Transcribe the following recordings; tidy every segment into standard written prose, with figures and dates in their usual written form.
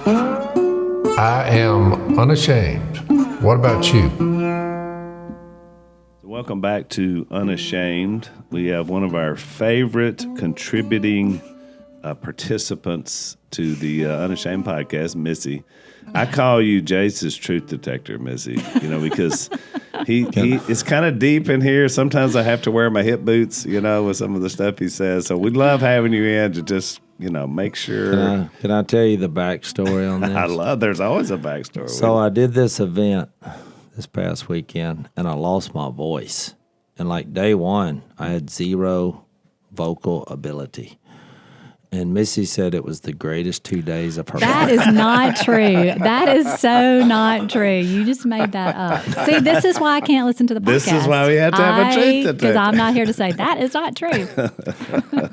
I am unashamed. What about you? Welcome back to Unashamed. We have one of our favorite contributing participants to the Unashamed podcast, Missy. I call you Jase's truth detector, Missy, because he it's kind of deep in here. Sometimes I have to wear my hip boots, with some of the stuff he says. So we love having you in to just, make sure. Can I tell you the backstory on this? There's always a backstory. So I did this event this past weekend, and I lost my voice. And like day one, I had zero vocal ability. And Missy said it was the greatest 2 days of her life. That is not true. That is so not true. You just made that up. See, this is why I can't listen to the podcast. This is why we have to have a truth detector. Because I'm not here to say that is not true.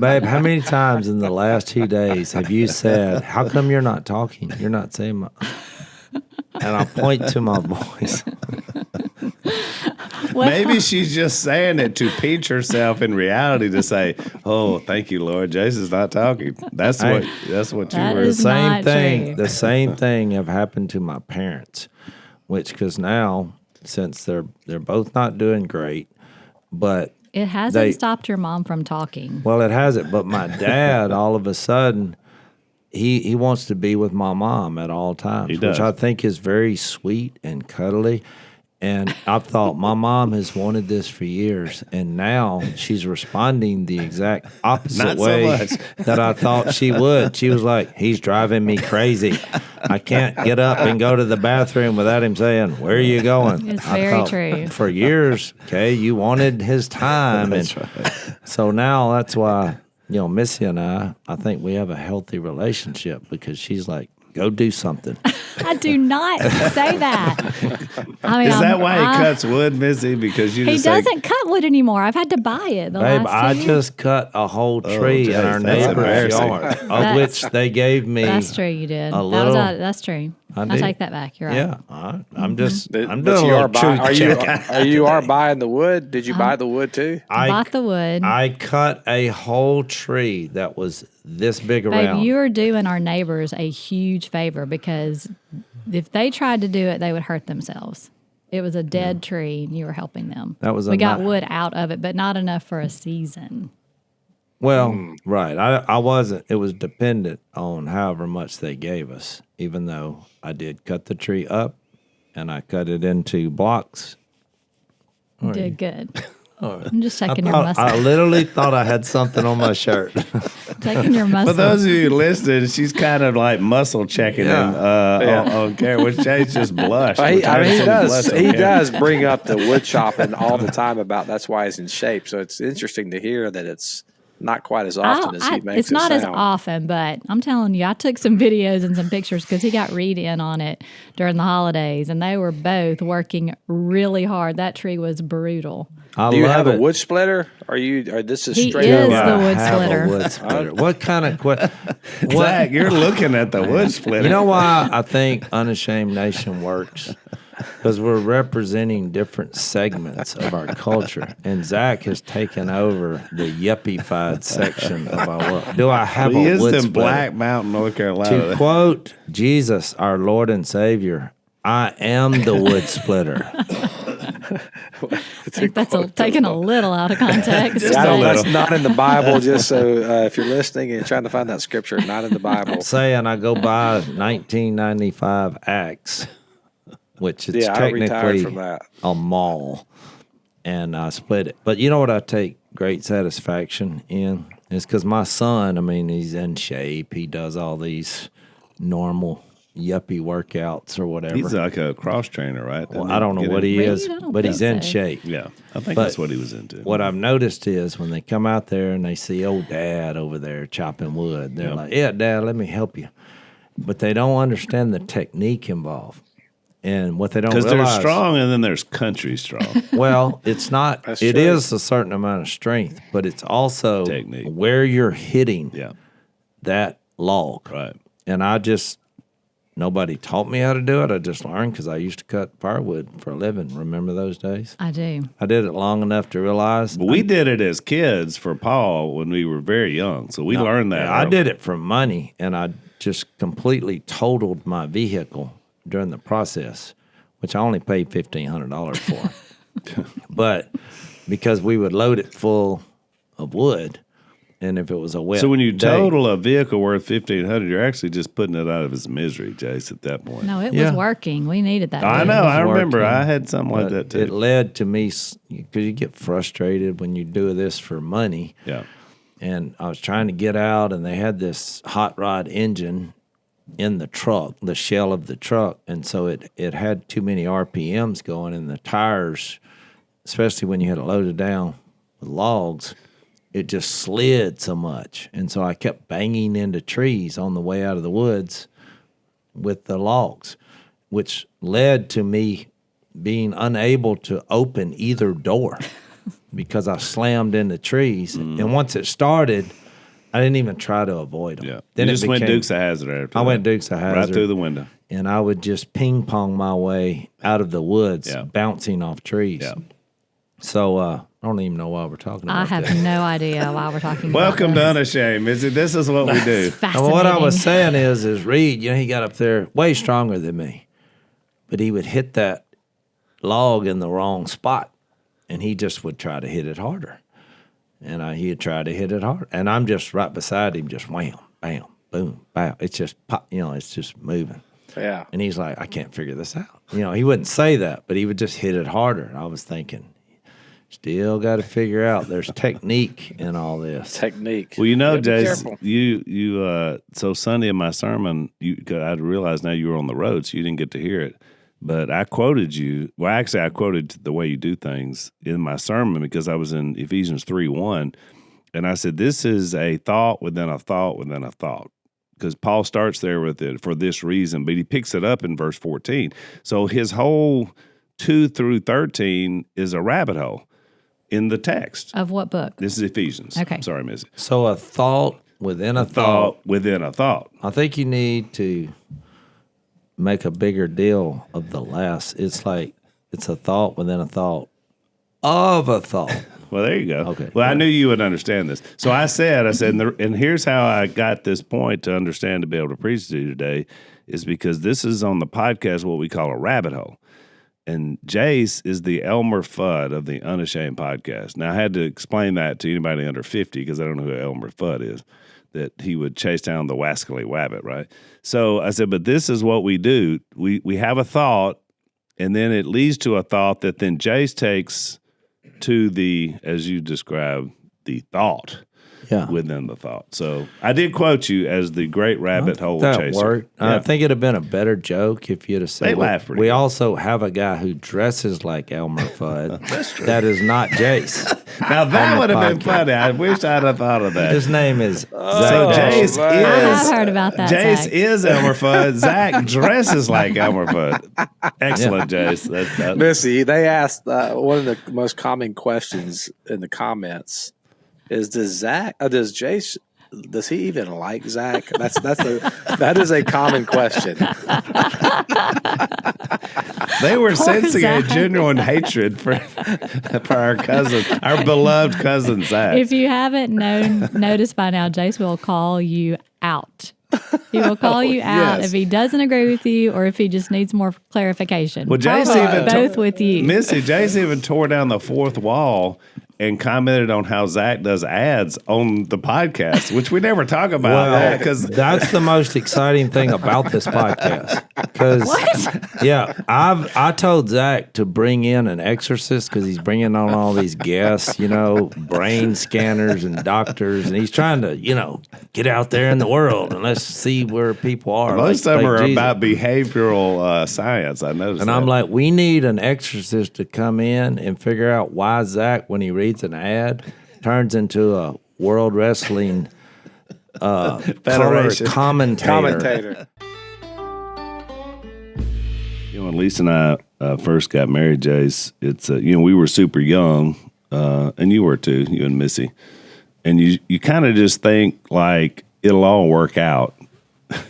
Babe, how many times in the last 2 days have you said, how come you're not talking? You're not saying my... And I point to my voice. Well, maybe she's just saying it to pinch herself in reality to say, "Oh, thank you, Lord. Jason's not talking." That's what you were. The same thing. True. The same thing have happened to my parents, because now since they're both not doing great, but it hasn't stopped your mom from talking. Well, it hasn't. But my dad, all of a sudden, he wants to be with my mom at all times, which I think is very sweet and cuddly. And I thought my mom has wanted this for years, and now she's responding the exact opposite way that I thought she would. She was like, he's driving me crazy. I can't get up and go to the bathroom without him saying, where are you going? It's very true. For years, okay, you wanted his time. That's right. So now that's why, Missy and I think we have a healthy relationship, because she's like, go do something. I do not say that. I mean, is that why he cuts wood, Missy? Because he doesn't cut wood anymore. I've had to buy it. Babe, I just cut a whole tree in our neighbor's yard, of which they gave me. That's true. You did. That's true. I take that back. You're right. Yeah, I'm just. I'm But doing you a are little truth check. you are buying the wood? Did you buy the wood too? I bought the wood. I cut a whole tree that was this big around. Babe, you are doing our neighbors a huge favor, because if they tried to do it, they would hurt themselves. It was a dead tree, and you were helping them. We got wood out of it, but not enough for a season. Well, right. I wasn't. It was dependent on however much they gave us, even though I did cut the tree up and I cut it into blocks. You did good. I'm just checking your muscle. I literally thought I had something on my shirt. Checking your muscle. For those of you listening, she's kind of like muscle checking him on camera, which Jase just blushed. He does bring up the wood chopping all the time about that's why he's in shape. So it's interesting to hear that it's not quite as often as he makes It's not as as often, but I'm telling you, I took some videos and some pictures because he got Reed in on it during the holidays, and they were both working really hard. That tree was brutal. Do you have a wood splitter? This is straight up? He is the wood splitter. What kind of question? Zach, you're looking at the wood splitter. You know why I think Unashamed Nation works? Because we're representing different segments of our culture. And Zach has taken over the yuppie-fied section of our world. Do I have a wood splitter? He is in Black Mountain, North Carolina. To quote Jesus, our Lord and Savior, I am the wood splitter. I think that's taken a little out of context. That's not in the Bible, just so if you're listening and trying to find that scripture, not in the Bible. I'm saying I go buy 1995 axe, which is technically a mall, and I split it. But you know what I take great satisfaction in? Is because my son, he's in shape. He does all these normal yuppie workouts or whatever. He's like a cross trainer, right? Well, I don't know what he is, but he's in shape. Yeah, I think that's what he was into. What I've noticed is when they come out there and they see old dad over there chopping wood, they're like, yeah, Dad, let me help you. But they don't understand the technique involved. And what they don't realize... Because there's strong and then there's country strong. Well, it's not... It is a certain amount of strength, but it's also technique. Where you're hitting that log. Right. And I just... nobody taught me how to do it. I just learned because I used to cut firewood for a living. Remember those days? I do. I did it long enough to realize. But we did it as kids for Paul when we were very young, so we learned that. I did it for money, and I just completely totaled my vehicle during the process, which I only paid $1,500 for. But because we would load it full of wood, and if it was a wet So when you day, total a vehicle worth $1,500, you're actually just putting it out of its misery, Jase, at that point. No, it was working. We needed that. I wood. know. I remember. working, I had something like that, too. It led to me, because you get frustrated when you do this for money. Yeah. And I was trying to get out, and they had this hot rod engine in the truck, the shell of the truck, and so it had too many RPMs going, and the tires, especially when you had it loaded down with logs, it just slid so much. And so I kept banging into trees on the way out of the woods with the logs, which led to me being unable to open either door because I slammed into trees. And once it started, I didn't even try to avoid them. Yeah. Then you just went Dukes of Hazzard after I that. went Dukes of Hazzard. Right through the window. And I would just ping pong my way out of the woods, bouncing off trees. Yeah. So I don't even know why we're talking about I have that. no idea why we're talking Welcome to about this. Unashamed. This is what we do. Fascinating. What I was saying is Reed, he got up there way stronger than me, but he would hit that log in the wrong spot, and he just would try to hit it harder. And he'd try to hit it hard. And I'm just right beside him, just wham, bam, boom, bam. It's just pop, it's just moving. Yeah. And he's like, I can't figure this out. He wouldn't say that, but he would just hit it harder. And I was thinking, still got to figure out there's technique in all this. Technique. Well, Jase, careful. you so Sunday in my sermon, I realized now you were on the road, so you didn't get to hear it. But I quoted you. Well, actually, I quoted the way you do things in my sermon because I was in Ephesians 3:1, and I said, this is a thought within a thought within a thought. Because Paul starts there with it for this reason, but he picks it up in verse 14. So his whole 2 through 13 is a rabbit hole in the text. Of what book? This is Ephesians. Okay. Sorry, Missy. So a thought within a thought. Within a thought. I think you need to make a bigger deal of the last. It's like it's a thought within a thought of a thought. Well, there you go. Okay. Well, I knew you would understand this. So I said, and here's how I got this point to understand to be able to preach to you today is because this is on the podcast what we call a rabbit hole. And Jase is the Elmer Fudd of the Unashamed podcast. Now, I had to explain that to anybody under 50 because I don't know who Elmer Fudd is, that he would chase down the wascally wabbit, right? So I said, but this is what we do. We have a thought, and then it leads to a thought that then Jase takes to the, as you described, the thought within the thought. So I did quote you as the great rabbit hole That chaser. worked. Yeah. I think it'd have been a better joke if you'd have said, They laugh pretty we good. also have a guy who dresses like Elmer Fudd. That's true. That is not Jase. Now that on would the have been podcast. funny. I wish I'd have thought of that. His name is So Zach. Jase I have is heard about that. Jase Zach. is Elmer Fudd. Zach dresses like Elmer Fudd. Excellent, Jase. That's Missy, they asked one of the most common questions in the comments is does Jase, does he even like Zach? That is a common question. They were sensing a Zach. genuine hatred for our cousin, our beloved cousin Zach. If you haven't noticed by now, Jase will call you out. He will call you out yes. if he doesn't agree with you or if he just needs more clarification. Well, Jase Probably even both with you. Missy, Jase even tore down the fourth wall and commented on how Zach does ads on the podcast, which we never talk about that because That's the most exciting thing about this podcast. Because I told Zach to bring in an exorcist because he's bringing on all these guests, brain scanners and doctors, and he's trying to, get out there in the world and let's see where people are. most of like them are Jesus. about behavioral science. I noticed. And that. I'm like, we need an exorcist to come in and figure out why Zach, when he reads an ad, turns into a world wrestling color Federation. commentator. When Lisa and I first got married, Jase, it's we were super young, and you were too, you and Missy, and you kind of just think like it'll all work out,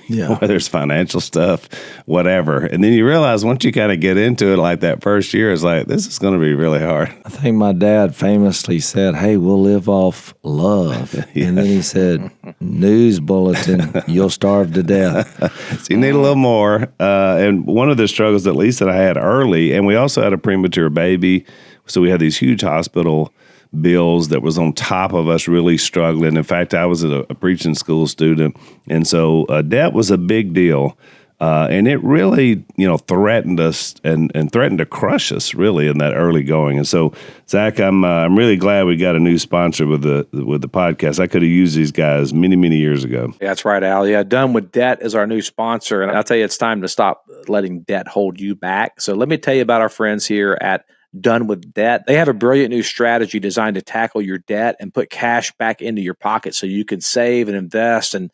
whether it's financial stuff, whatever. And then you realize once you kind of get into it like that first year, it's like, this is going to be really hard. I think my dad famously said, hey, we'll live off love. And then he said, news bulletin, you'll starve to death. So you need a little more. And one of the struggles, at least that I had early, and we also had a premature baby. So we had these huge hospital bills that was on top of us really struggling. In fact, I was a preaching school student, and so debt was a big deal. And it really, threatened us and threatened to crush us really in that early going. And so, Zach, I'm really glad we got a new sponsor with the podcast. I could have used these guys many, many years ago. Yeah, that's right, Al. Yeah, Done With Debt is our new sponsor. And I'll tell you, it's time to stop letting debt hold you back. So let me tell you about our friends here at Done With Debt. They have a brilliant new strategy designed to tackle your debt and put cash back into your pocket so you can save and invest and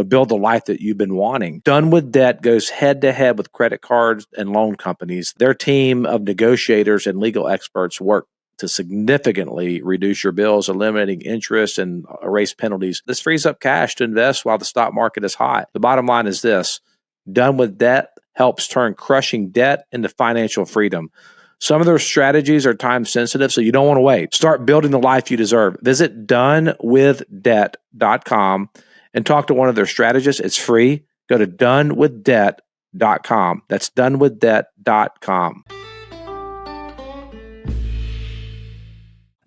build the life that you've been wanting. Done With Debt goes head to head with credit cards and loan companies. Their team of negotiators and legal experts work to significantly reduce your bills, eliminating interest and erase penalties. This frees up cash to invest while the stock market is hot. The bottom line is this: Done With Debt helps turn crushing debt into financial freedom. Some of their strategies are time sensitive, so you don't want to wait. Start building the life you deserve. Visit donewithdebt.com and talk to one of their strategists. It's free. Go to donewithdebt.com. That's donewithdebt.com.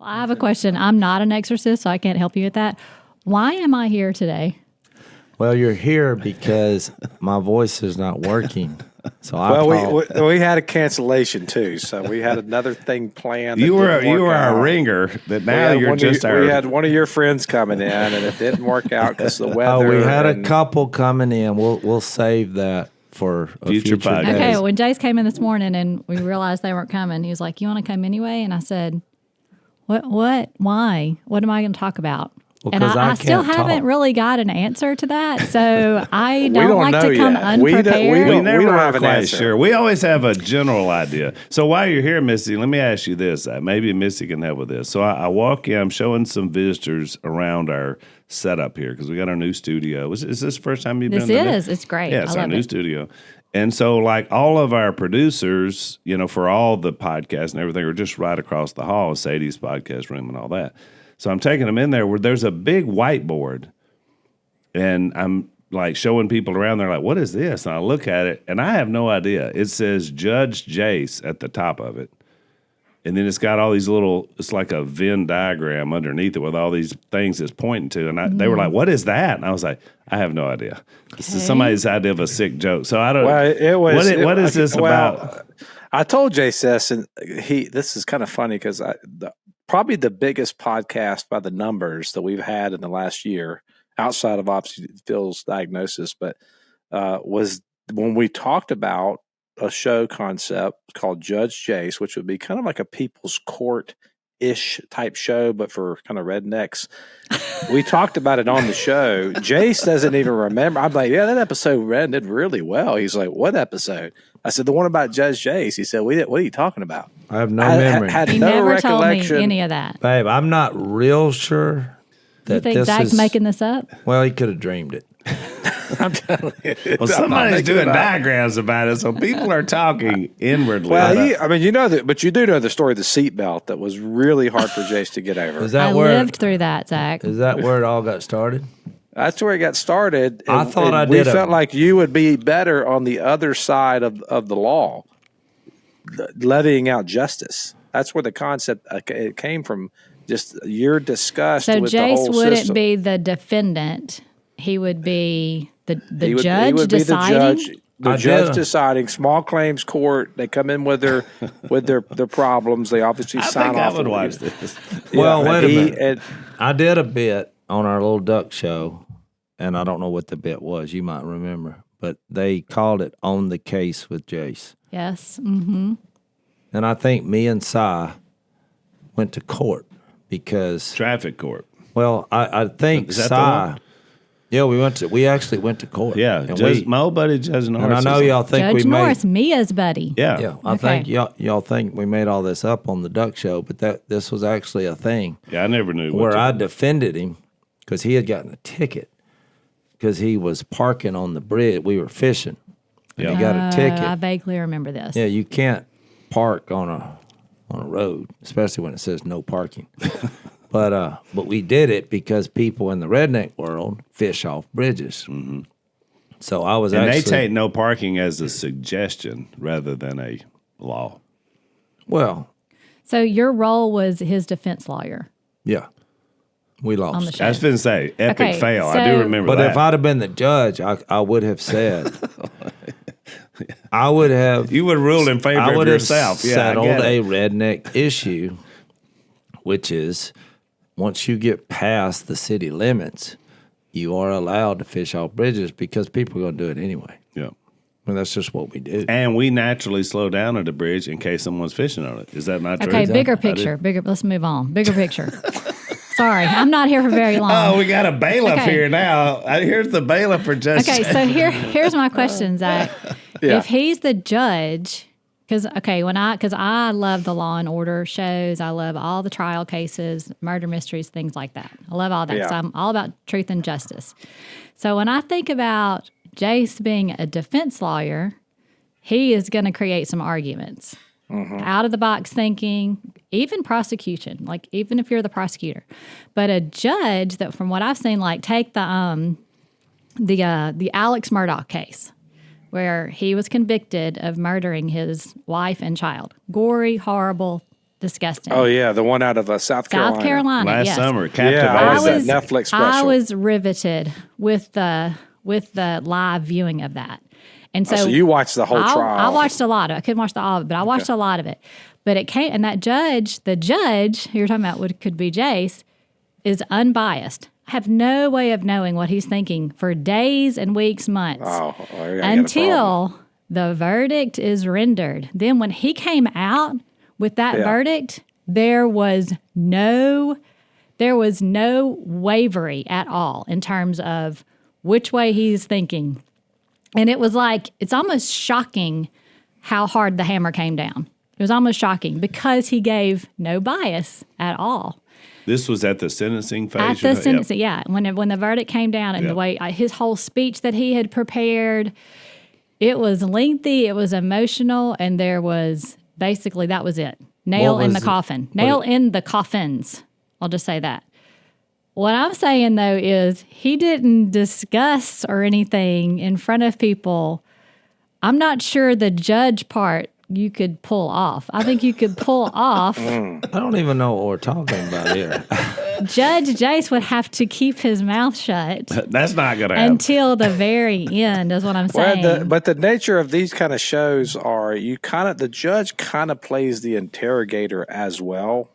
Well, I have a question. I'm not an exorcist, so I can't help you with that. Why am I here today? Well, you're here because my voice is not working. So we had a cancellation too. So we had another thing planned. You were our ringer. That now you're just our. We had one of your friends coming in, and it didn't work out because of the weather. Oh, we had a couple coming in. We'll save that for a future podcast. Okay, well, when Jase came in this morning and we realized they weren't coming, he was like, "You want to come anyway?" And I said, "What? Why? What am I going to talk about?" Well, and I still haven't really got an answer to that, so I don't like to come unprepared. We never have an answer. Sure. We always have a general idea. So while you're here, Missy, let me ask you this. Maybe Missy can help with this. So I walk in, I'm showing some visitors around our setup here because we got our new studio. Is this the first time you've been there? It's great. Yeah, it's our new studio. And so like all of our producers, for all the podcasts and everything are just right across the hall, Sadie's podcast room and all that. So I'm taking them in there where there's a big whiteboard, and I'm like showing people around. They're like, "What is this?" And I look at it, and I have no idea. It says Judge Jace at the top of it, and then it's got all these little. It's like a Venn diagram underneath it with all these things it's pointing to. And they were like, "What is that?" And I was like, "I have no idea. This is somebody's idea of a sick joke." So I don't. Well, what is this about? I told Jase this, and this is kind of funny because probably the biggest podcast by the numbers that we've had in the last year, outside of obviously Phil's diagnosis, but was when we talked about a show concept called Judge Jace, which would be kind of like a people's court-ish type show, but for kind of rednecks. We talked about it on the show. Jace doesn't even remember. I'm like, yeah, that episode did really well. He's like, what episode? I said, the one about Judge Jace. He said, what are you talking about? I have no memory. He no never recollection. told me any of that. Babe, I'm not real sure that you think Zach's making this up? Well, he could have dreamed it. I'm telling you. Well, somebody's doing diagrams about it, so people are talking inwardly. Well, you know that, but you do know the story of the seatbelt that was really hard for Jace to get over. I lived through that, Zach. Is that where it all got started? That's where it got started. I thought we felt like you would be better on the other side of the law, levying out justice. That's where the concept it came from. Just your disgust with the whole system. So Jace wouldn't be the defendant. He would be the judge deciding. The judge deciding. Small claims court. They come in with their problems. They obviously sign off. I would watch this. Well, wait a minute. I did a bit on our little duck show, and I don't know what the bit was. You might remember, but they called it "On the Case with Jase." Yes. Mm-hmm. And I think me and Si went to court because traffic court. Well, I think Si. Yeah, we actually went to court. Yeah, my old buddy Judge Norris. And I know y'all think Judge Norris, Mia's buddy. Yeah. I think y'all think we made all this up on the duck show, but this was actually a thing. Yeah, I never knew where I defended him because he had gotten a ticket because he was parking on the bridge. We were fishing. And he got a ticket. I vaguely remember this. Yeah, you can't park on a road, especially when it says no parking. But we did it because people in the redneck world fish off bridges. Mm-hmm. So I was they take no parking as a suggestion rather than a law. Well. So your role was his defense lawyer. Yeah. We lost. I was going to say, epic fail. So, I do remember that. But if I'd have been the judge, I would have said, I would have. You would have ruled in favor of yourself. Yeah, settled a redneck issue, which is once you get past the city limits, you are allowed to fish off bridges because people are going to do it anyway. Yeah. I mean, that's just what we do. And we naturally slow down at the bridge in case someone's fishing on it. Is that not true? Okay, bigger picture. Let's move on. Bigger picture. Sorry, I'm not here for very long. Oh, we got a bailiff here now. Here's the bailiff for Judge Jace. Okay, so here's my question, Zach. Yeah. If he's the judge, because I love the Law and Order shows. I love all the trial cases, murder mysteries, things like that. I love all that. Yeah. So I'm all about truth and justice. So when I think about Jase being a defense lawyer, he is going to create some arguments. Mm-hmm. Out of the box thinking, even prosecution, like even if you're the prosecutor. But a judge that, from what I've seen, like take the Alex Murdaugh case, where he was convicted of murdering his wife and child. Gory, horrible, disgusting. Oh yeah, the one out of South Carolina. South Carolina, last yes. summer. Captivated. Yeah, I was that Netflix special. I was riveted with the live viewing of that. And so you watched the whole trial. I watched a lot of it. I couldn't watch all of it, but I watched a lot of it. But it came, and that judge, the judge who you're talking about could be Jase, is unbiased. I have no way of knowing what he's thinking for days and weeks, months, until the verdict is rendered. Then when he came out with that verdict, there was no wavery at all in terms of which way he's thinking. And it was like, it's almost shocking how hard the hammer came down. It was almost shocking because he gave no bias at all. This was at the sentencing phase? At the sentencing, yeah. When the verdict came down and the way his whole speech that he had prepared, it was lengthy, it was emotional, and there was basically, that was it. Nail in the coffin. Nail in the coffins. I'll just say that. What I'm saying, though, is he didn't discuss or anything in front of people. I'm not sure the judge part you could pull off. I think you could pull off. I don't even know what we're talking about here. Judge Jace would have to keep his mouth shut. That's not going to happen. Until the very end, is what I'm saying. But the nature of these kind of shows are the judge kind of plays the interrogator as well.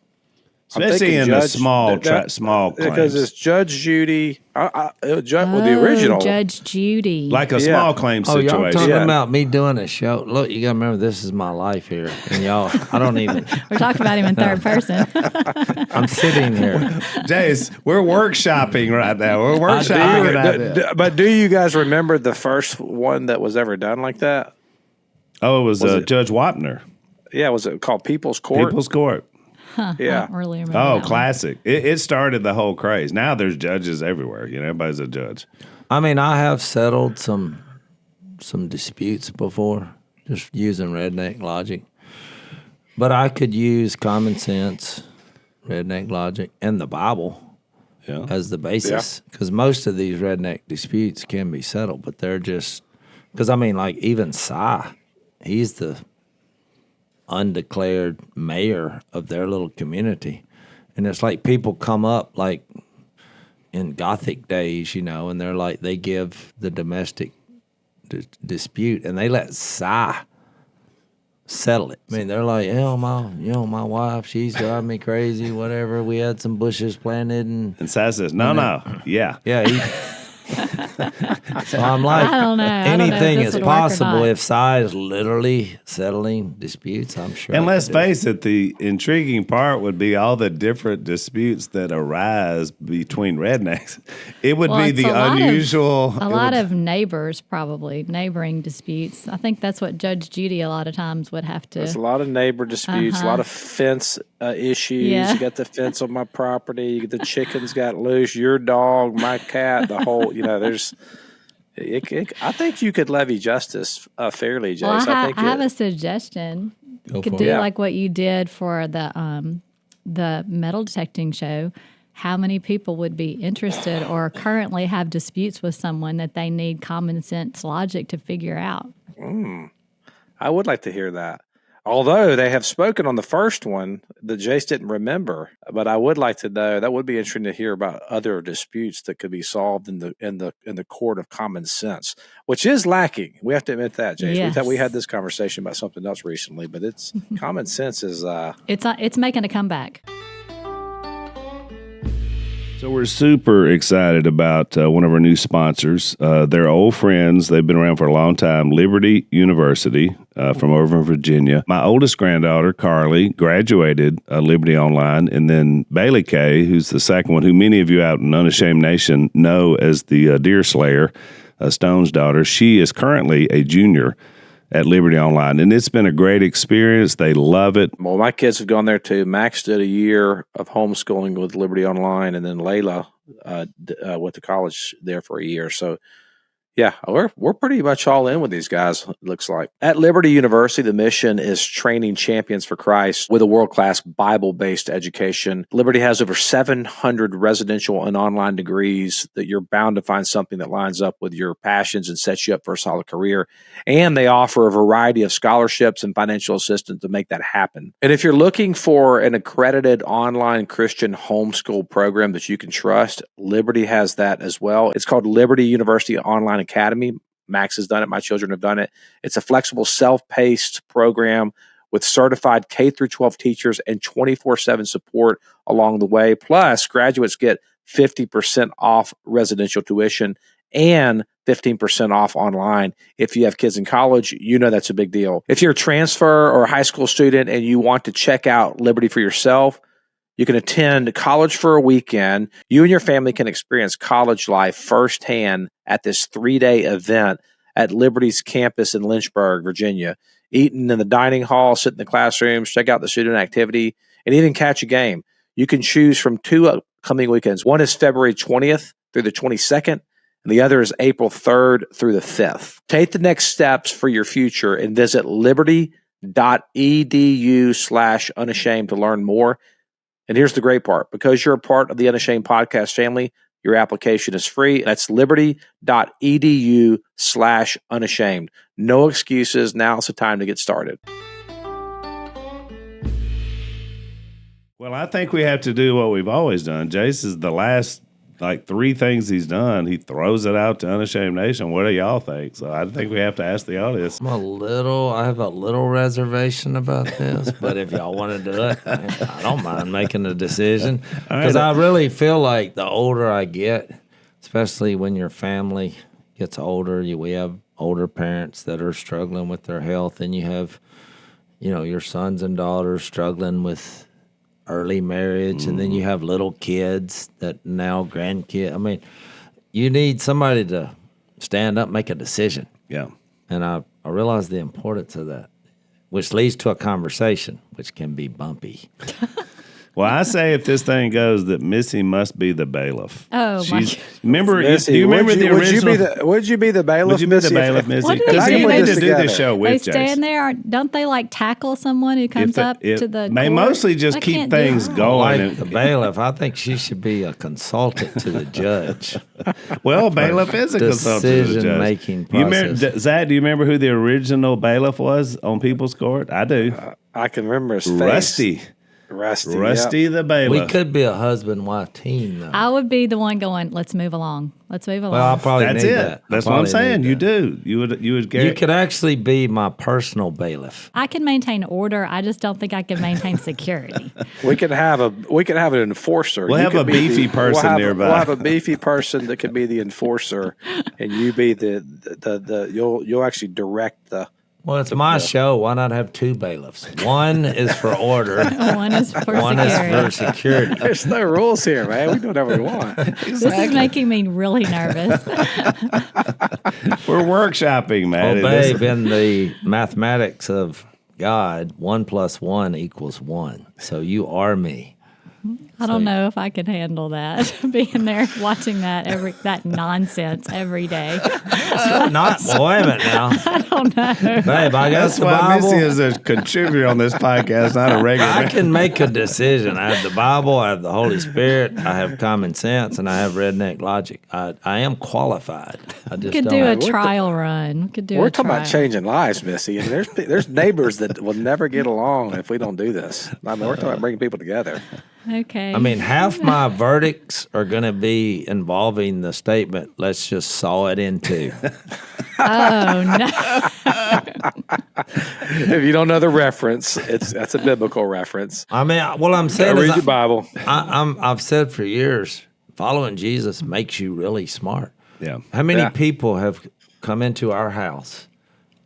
Especially in the small claims. Because it's Judge Judy, the original. Judge Judy. Like a small claim situation. Y'all talking about me doing a show. Look, you got to remember, this is my life here. And y'all, I don't even. We're talking about him in third person. I'm sitting here. Jase, we're workshopping right now. We're workshopping. But do you guys remember the first one that was ever done like that? Oh, it was Judge Wapner. Yeah, was it called People's Court? People's Court. Huh, yeah. I don't really remember that classic. It started the whole craze. Now there's judges everywhere. Everybody's a judge. I mean, I have settled some disputes before, just using redneck logic. But I could use common sense, redneck logic, and the Bible as the basis. Because most of these redneck disputes can be settled, but they're just, because I mean, like even Cy, he's the undeclared mayor of their little community, and it's like people come up like in Gothic days, and they're like, they give the domestic dispute and they let Cy settle it. I mean, they're like, my wife, she's driving me crazy, whatever, we had some bushes planted, and Cy says no, yeah so I'm like, I don't know. Anything is possible if Cy is literally settling disputes, I'm sure. And let's face it, the intriguing part would be all the different disputes that arise between rednecks. It would be the unusual. A lot of neighbors, probably, neighboring disputes. I think that's what Judge Judy a lot of times would have to. There's a lot of neighbor disputes, a lot of fence issues. Yeah. You got the fence on my property, the chickens got loose, your dog, my cat, the whole, there's. I think you could levy justice fairly, Jase. Well, I have a suggestion. You could do like what you did for the metal detecting show. How many people would be interested or currently have disputes with someone that they need common sense logic to figure out? I would like to hear that. Although they have spoken on the first one that Jase didn't remember, but I would like to know. That would be interesting to hear about other disputes that could be solved in the court of common sense, which is lacking. We have to admit that, Jase. Yes. We had this conversation about something else recently, but it's common sense is. It's making a comeback. So we're super excited about one of our new sponsors. They're old friends. They've been around for a long time. Liberty University from over in Virginia. My oldest granddaughter, Carly, graduated Liberty Online. And then Bailey Kay, who's the second one, who many of you out in Unashamed Nation know as the Deer Slayer, Stone's daughter. She is currently a junior at Liberty Online, and it's been a great experience. They love it. Well, my kids have gone there too. Max did a year of homeschooling with Liberty Online, and then Layla went to college there for a year. So, yeah, we're pretty much all in with these guys, it looks like. At Liberty University, the mission is training champions for Christ with a world-class Bible-based education. Liberty has over 700 residential and online degrees that you're bound to find something that lines up with your passions and sets you up for a solid career. And they offer a variety of scholarships and financial assistance to make that happen. And if you're looking for an accredited online Christian homeschool program that you can trust, Liberty has that as well. It's called Liberty University Online Academy. Max has done it. My children have done it. It's a flexible, self-paced program with certified K-12 teachers and 24/7 support along the way. Plus, graduates get 50% off residential tuition and 15% off online. If you have kids in college, you know that's a big deal. If you're a transfer or a high school student and you want to check out Liberty for yourself, you can attend college for a weekend. You and your family can experience college life firsthand at this 3-day event at Liberty's campus in Lynchburg, Virginia. Eating in the dining hall, sit in the classrooms, check out the student activity, and even catch a game. You can choose from 2 upcoming weekends. One is February 20th through the 22nd, and the other is April 3rd through the 5th. Take the next steps for your future and visit liberty.edu/unashamed to learn more. And here's the great part. Because you're a part of the Unashamed podcast family, your application is free. That's liberty.edu/unashamed. No excuses. Now's the time to get started. Well, I think we have to do what we've always done. Jase is the last 3 things he's done. He throws it out to Unashamed Nation. What do y'all think? So I think we have to ask the audience. I have a little reservation about this, but if y'all want to do it, I don't mind making a decision. Because I really feel like the older I get, especially when your family gets older, we have older parents that are struggling with their health, and you have, your sons and daughters struggling with early marriage, and then you have little kids that now grandkids. I mean, you need somebody to stand up, make a decision. Yeah. And I realize the importance of that, which leads to a conversation, which can be bumpy. Well, I say if this thing goes, that Missy must be the bailiff. Oh, my God. Remember, Missy, do you remember the original? Would you be the bailiff, Would you be the Missy? bailiff, Missy? What do Because they you do? need They to do this show They with Jase. stand there. Don't they tackle someone who comes up to the They court? mostly just I keep can't do things that. going. Like the bailiff, I think she should be a consultant to the judge. Well, bailiff is a consultant to the judge. Decision-making You remember, process. Zach, do you remember who the original bailiff was on People's Court? I do. I can remember his face. Rusty Yep. the bailiff. We could be a husband-wife team, though. I would be the one going, let's move along. Let's move along. Well, I'll probably That's need it. that. That's I what I'm probably saying. need You that. do. You would get. You could actually be my personal bailiff. I can maintain order. I just don't think I can maintain security. We could have an enforcer. We'll You have could a be beefy person nearby. We'll have a beefy person that could be the enforcer, and you be the you'll actually direct the. Well, it's my show. Why not have 2 bailiffs? One is for order. One is for One security. is for security. There's no rules here, man. We do whatever we want. This is making me really nervous. We're workshopping, man. Well, babe, in the mathematics of God, 1 + 1 = 1. So you are me. I don't know if I could handle that. Being there, watching that nonsense every day. Not, well, wait a minute now. I don't know. Babe, I got That's the why Bible. Missy is a contributor on this podcast, not a regular. I can make a decision. I have the Bible, I have the Holy Spirit, I have common sense, and I have redneck logic. I am qualified. I just We could don't do a have- trial run. We're talking about changing lives, Missy. And there's neighbors that will never get along if we don't do this. I mean, we're talking about bringing people together. Okay. I mean, half my verdicts are going to be involving the statement, let's just saw it in two. Oh, no. If you don't know the reference, that's a biblical reference. I mean, what I'm saying Read is, your Bible. I've said for years, following Jesus makes you really smart. Yeah. How many Yeah. people have come into our house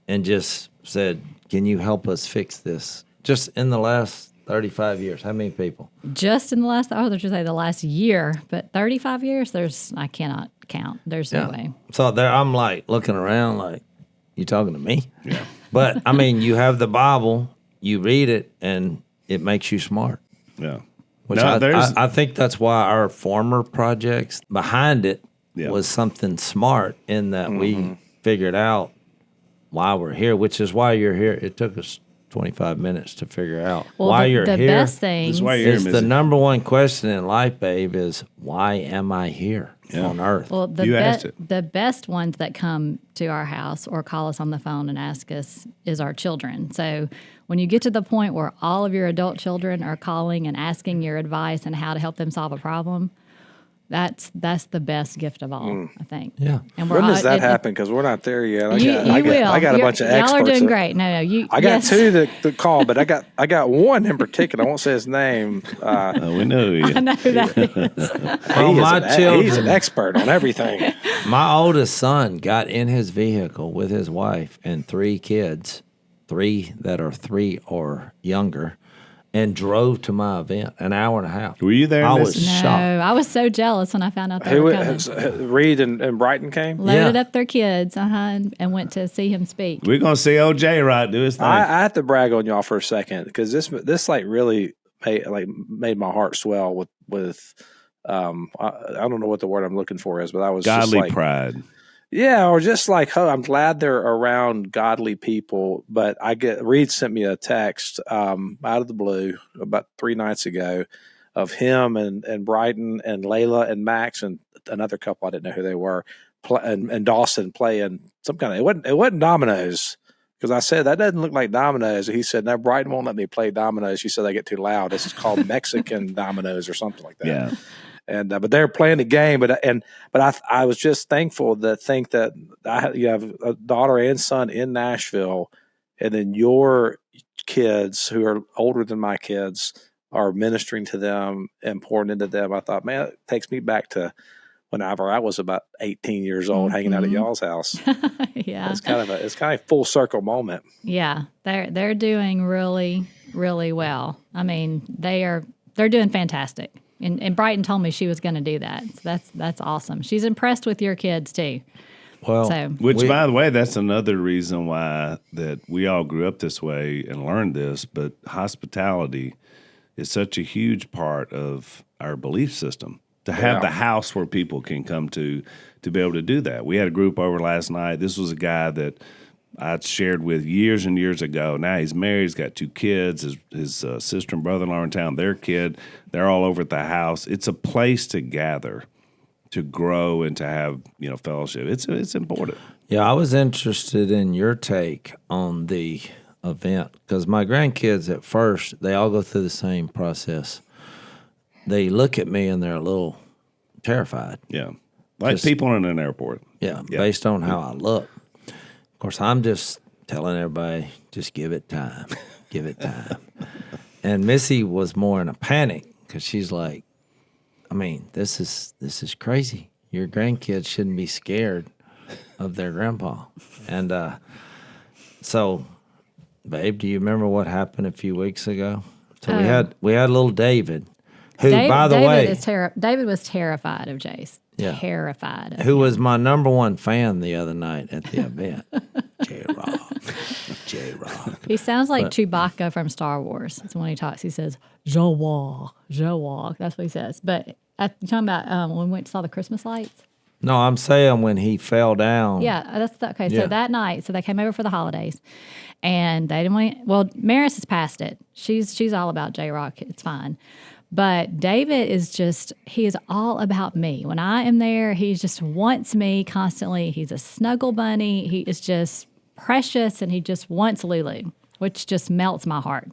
and just said, can you help us fix this? Just in the last 35 years, how many people? Just in the last, I was going to say the last year, but 35 years, I cannot count. There's no way. So there, I'm like looking around like, you talking to me? Yeah. But I mean, you have the Bible, you read it, and it makes you smart. Yeah. Which I think that's why our former projects behind it was something smart in that we figured out why we're here, which is why you're here. It took us 25 minutes to figure out why you're the here. best thing This is why you're Is here, the Missy. number one question in life, babe, is why am I here on earth? Well, You asked it. the best ones that come to our house or call us on the phone and ask us is our children. So when you get to the point where all of your adult children are calling and asking your advice and how to help them solve a problem, that's the best gift of all, I think. Yeah. And When does that happen? Because we're not there yet. You will. I got a bunch of experts. Y'all are doing that- great. No, you. I got yes. two that call, but I got one in particular. I won't say his name. We know you. I know who that is. Well, He's an expert on everything. My oldest son got in his vehicle with his wife and 3 kids, 3 that are 3 or younger, and drove to my event an hour and a half. Were you there, I Missy? was No, shocked. I was so jealous when I found out they were coming. Reed and Brighton came? Loaded Yeah. up their kids, and went to see him speak. We're going to see OJ right do his thing. I have to brag on y'all for a second because this like really made my heart swell with I don't know what the word I'm looking for is, but I was Godly just like, pride. yeah, or just like, oh, I'm glad they're around godly people. But Reed sent me a text out of the blue about 3 nights ago of him and Brighton and Layla and Max and another couple I didn't know who they were, and Dawson playing some kind of it wasn't dominoes. Because I said, that doesn't look like dominoes. And he said, no, Brighton won't let me play dominoes. She said they get too loud. This is called Mexican dominoes or something like that. Yeah. And but they're playing the game. But I was just thankful to think that you have a daughter and son in Nashville, and then your kids who are older than my kids are ministering to them and pouring into them. I thought, man, it takes me back to whenever I was about 18 years old, hanging out at y'all's house. Yeah, It's kind of a full circle moment. yeah, they're doing really, really well. I mean, they're doing fantastic. And Brighton told me she was going to do that. So that's awesome. She's impressed with your kids too. Well, So Which, by the way, that's another reason why that we all grew up this way and learned this. But hospitality is such a huge part of our belief system. To have the house where people can come to be able to do that. We had a group over last night. This was a guy that I shared with years and years ago. Now he's married. He's got 2 kids. His sister and brother-in-law are in town. Their kid. They're all over at the house. It's a place to gather, to grow, and to have fellowship. It's important. yeah, I was interested in your take on the event because my grandkids at first, they all go through the same process. They look at me and they're a little terrified. Yeah, like Just- people in an airport. Yeah, Yeah. based on how I look. Of course, I'm just telling everybody, just give it time. Give it time. And Missy was more in a panic because she's like, I mean, this is crazy. Your grandkids shouldn't be scared of their grandpa. And so, babe, do you remember what happened a few weeks ago? So we had little David, who, by the way, David was terrified of Jase. Yeah. Terrified of who was my number 1 fan the other night at the event. J-Rock. He sounds like Chewbacca from Star Wars. So when he talks, he says, "Je walk, je walk." That's what he says. But you're talking about when we went to saw the Christmas lights? No, I'm saying when he fell down. Yeah, okay. So that night, they came over for the holidays, and they didn't want. Well, Maris has passed it. She's all about J-Rock. It's fine. But David he is all about me. When I am there, he just wants me constantly. He's a snuggle bunny. He is just precious, and he just wants Lulu, which just melts my heart.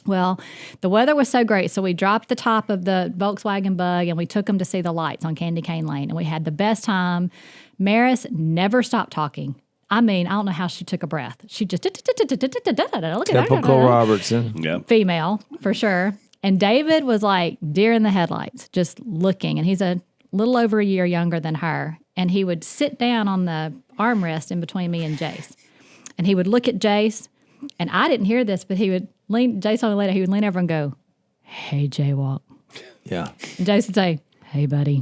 Well, the weather was so great, so we dropped the top of the Volkswagen Bug, and we took him to see the lights on Candy Cane Lane, and we had the best time. Maris never stopped talking. I mean, I don't know how she took a breath. She just typical Robertson. Yep. Female, for sure. And David was like deer in the headlights, just looking. And he's a little over a year younger than her. And he would sit down on the armrest in between me and Jase. And he would look at Jase. And I didn't hear this, but he would Jase told me later, he would lean over and go, "Hey, J-Walk." Yeah. And Jase would say, "Hey, buddy."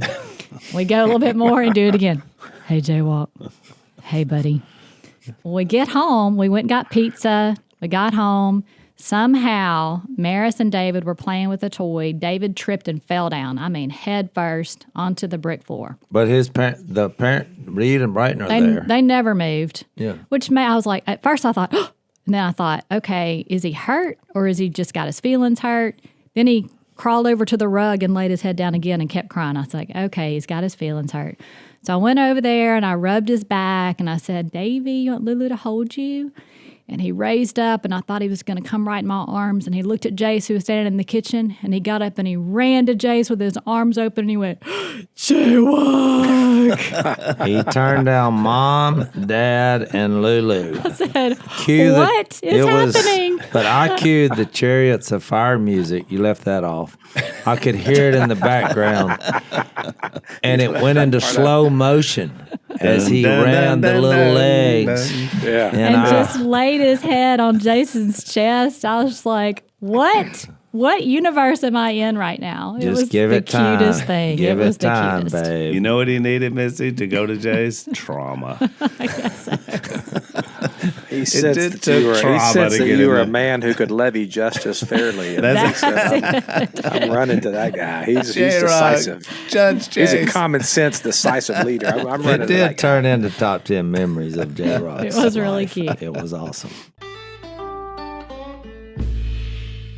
We go a little bit more and do it again. "Hey, J-Walk." "Hey, buddy." When we get home, we went and got pizza. We got home. Somehow, Maris and David were playing with a toy. David tripped and fell down. I mean, head first onto the brick floor. But the parent, Reed and Brighton are there. They never moved. Yeah. Which I was like, at first I thought, oh, and then I thought, okay, is he hurt or is he just got his feelings hurt? Then he crawled over to the rug and laid his head down again and kept crying. I was like, okay, he's got his feelings hurt. So I went over there and I rubbed his back and I said, "Davy, you want Lulu to hold you?" And he raised up, and I thought he was going to come right in my arms. And he looked at Jase, who was standing in the kitchen, and he got up and he ran to Jase with his arms open, and he went, "J-Walk." He turned down Mom, Dad, and Lulu. I said, "What is happening?" But I cued the Chariots of Fire music. You left that off. I could hear it in the background. And it went into slow motion as he ran the little legs. Yeah. And just laid his head on Jason's chest. I was just like, what? What universe am I in right now? It was give the it time. cutest thing. Give it was it time, the cutest. babe. You know what he needed, Missy, to go to Jase? Trauma. I guess so. He sensed that you were a man who could levy justice fairly. And I'm running to that guy. He's decisive. Judge Jace. He's a common sense, decisive leader. I'm running to that guy. It did turn into top 10 memories of J-Rock's It was really cute. It was awesome.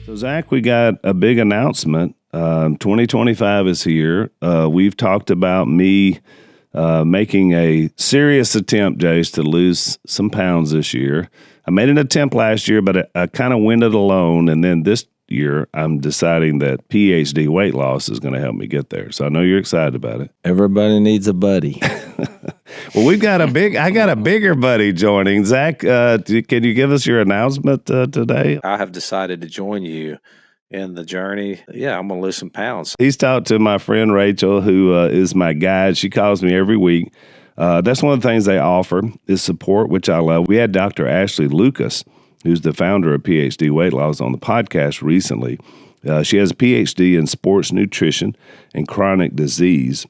So, Zach, we got a big announcement. 2025 is here. We've talked about me making a serious attempt, Jase, to lose some pounds this year. I made an attempt last year, but I kind of went it alone. And then this year, I'm deciding that PhD weight loss is going to help me get there. So I know you're excited about it. Everybody needs a buddy. Well, I got a bigger buddy joining. Zach, can you give us your announcement today? I have decided to join you in the journey. Yeah, I'm going to lose some pounds. He's talked to my friend Rachel, who is my guide. She calls me every week. That's one of the things they offer is support, which I love. We had Dr. Ashley Lucas, who's the founder of PhD Weight Loss, on the podcast recently. She has a PhD in sports nutrition and chronic disease.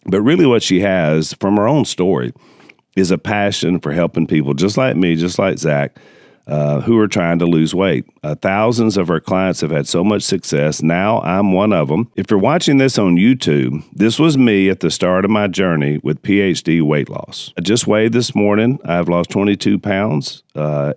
But really what she has, from her own story, is a passion for helping people just like me, just like Zach, who are trying to lose weight. Thousands of her clients have had so much success. Now I'm one of them. If you're watching this on YouTube, this was me at the start of my journey with PhD weight loss. I just weighed this morning. I've lost 22 pounds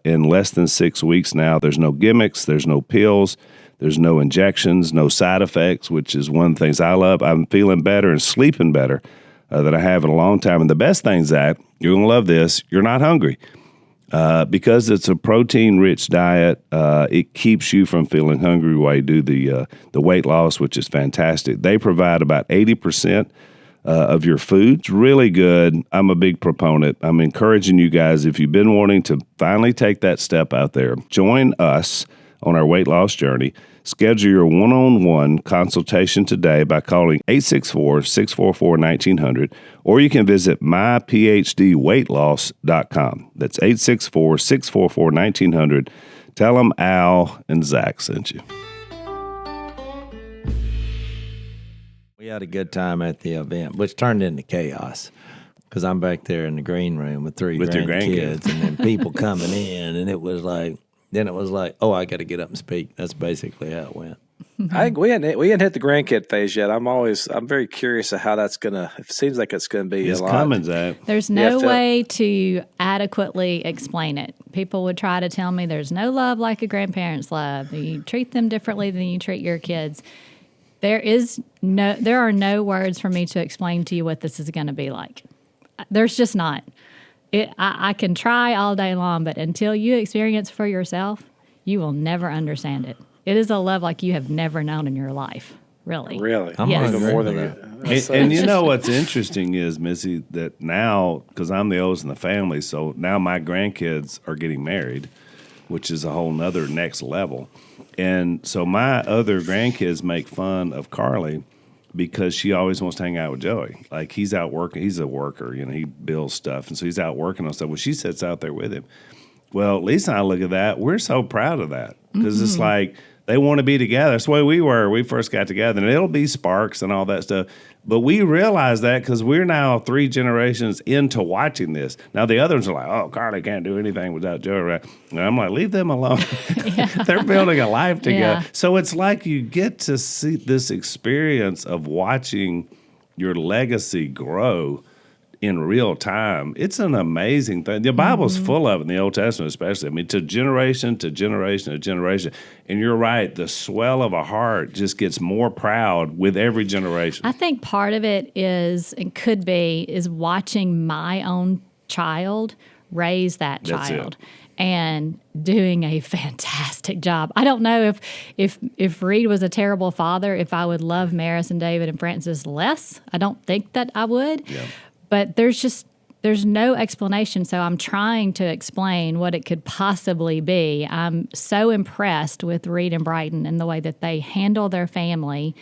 in less than 6 weeks now. There's no gimmicks. There's no pills. There's no injections, no side effects, which is one of the things I love. I'm feeling better and sleeping better than I have in a long time. And the best thing, Zach, you're going to love this, you're not hungry. Because it's a protein-rich diet, it keeps you from feeling hungry while you do the weight loss, which is fantastic. They provide about 80% of your food. It's really good. I'm a big proponent. I'm encouraging you guys, if you've been wanting to finally take that step out there, join us on our weight loss journey. Schedule your one-on-one consultation today by calling 864-644-1900, or you can visit myphdweightloss.com. That's 864-644-1900. Tell them Al and Zach sent you. We had a good time at the event, which turned into chaos because I'm back there in the green room with three grandkids and then people coming in, and it was like, then it was like, oh, I got to get up and speak. That's basically how it went. I think we hadn't hit the grandkid phase yet. I'm very curious of how that's gonna. It seems like it's gonna be it's a lot. coming, Zach. There's no way to adequately explain it. People would try to tell me there's no love like a grandparent's love. You treat them differently than you treat your kids. There are no words for me to explain to you what this is going to be like. There's just not. I can try all day long, but until you experience for yourself, you will never understand it. It is a love like you have never known in your life, really. Really? I'm Yes. even more than that. And you know what's interesting is, Missy, that now, because I'm the oldest in the family, so now my grandkids are getting married, which is a whole nother next level. And so my other grandkids make fun of Carly because she always wants to hang out with Joey. Like, he's out working. He's a worker. He builds stuff. And so he's out working on stuff. Well, she sits out there with him. Well, Lisa and I look at that. We're so proud of that because it's like they want to be together. That's the way we were. We first got together. And it'll be sparks and all that stuff. But we realize that because we're now 3 generations into watching this. Now, the others are like, oh, Carly can't do anything without Joey. Right? And I'm like, leave them alone. They're building a life together. Yeah. So it's like you get to see this experience of watching your legacy grow in real time. It's an amazing thing. The Bible's full of it, in the Old Testament especially. I mean, to generation to generation to generation. And you're right, the swell of a heart just gets more proud with every generation. I think part of it is, and could be, is watching my own child raise that That's child. it. And doing a fantastic job. I don't know if Reed was a terrible father, if I would love Maris and David and Francis less. I don't think that I would. Yeah. But there's no explanation. So I'm trying to explain what it could possibly be. I'm so impressed with Reed and Brighton and the way that they handle their family